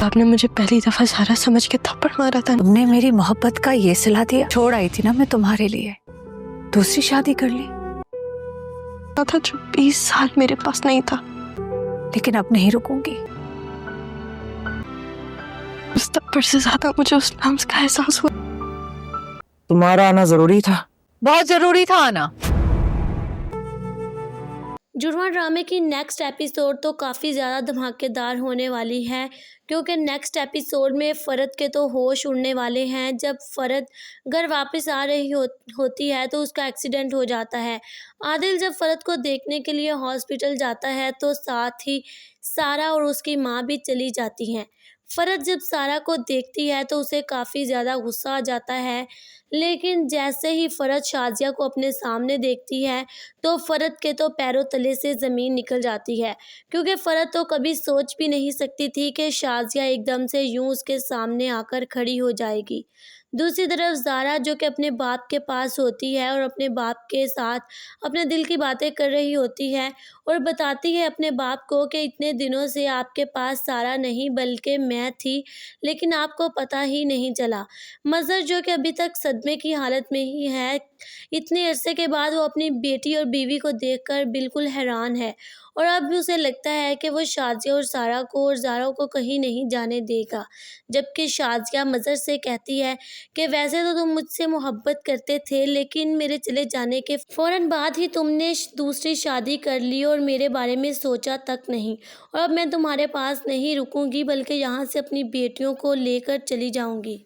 आपने मुझे पहली दफा सारा समझ के थप्पड़ मारा था। तुमने मेरी मोहब्बत का ये सिला दिया। छोड़ आई थी ना मैं तुम्हारे लिए, दूसरी शादी कर ली था जो 20 साल मेरे पास नहीं था। लेकिन अब नहीं रुकूंगी। उस थप्पड़ से ज्यादा मुझे उस लम्स का एहसास हुआ। तुम्हारा आना जरूरी था। बहुत जरूरी था आना। जुड़वा ड्रामे की नेक्स्ट एपिसोड तो काफ़ी ज़्यादा धमाकेदार होने वाली है, क्योंकि नेक्स्ट एपिसोड में फ़रत के तो होश उड़ने वाले हैं। जब फ़रत घर वापस आ रही होती है तो उसका एक्सीडेंट हो जाता है। आदिल जब फ़रत को देखने के लिए हॉस्पिटल जाता है तो साथ ही सारा और उसकी माँ भी चली जाती हैं। फ़रत जब सारा को देखती है तो उसे काफ़ी ज़्यादा गुस्सा आ जाता है, लेकिन जैसे ही फ़रत शाज़िया को अपने सामने देखती है तो फ़रत के तो पैरों तले से ज़मीन निकल जाती है, क्योंकि फ़रत तो कभी सोच भी नहीं सकती थी कि शाज़िया एकदम से यूं उसके सामने आकर खड़ी हो जाएगी। दूसरी तरफ ज़ारा जो कि अपने बाप के पास होती है और अपने बाप के साथ अपने दिल की बातें कर रही होती है और बताती है अपने बाप को कि इतने दिनों से आपके पास सारा नहीं बल्कि मैं थी, लेकिन आपको पता ही नहीं चला। मज़हर जो कि अभी तक सदमे की हालत में ही है, इतने अरसे के बाद वो अपनी बेटी और बीवी को देखकर बिल्कुल हैरान है और अब भी उसे लगता है कि वो शाज़िया और सारा को और ज़ारा को कहीं नहीं जाने देगा। जबकि शाज़िया मज़हर से कहती है कि वैसे तो तुम मुझसे मोहब्बत करते थे, लेकिन मेरे चले जाने के फ़ौरन बाद ही तुमने दूसरी शादी कर ली और मेरे बारे में सोचा तक नहीं, और अब मैं तुम्हारे पास नहीं रुकूंगी बल्कि यहाँ से अपनी बेटियों को लेकर चली जाऊंगी।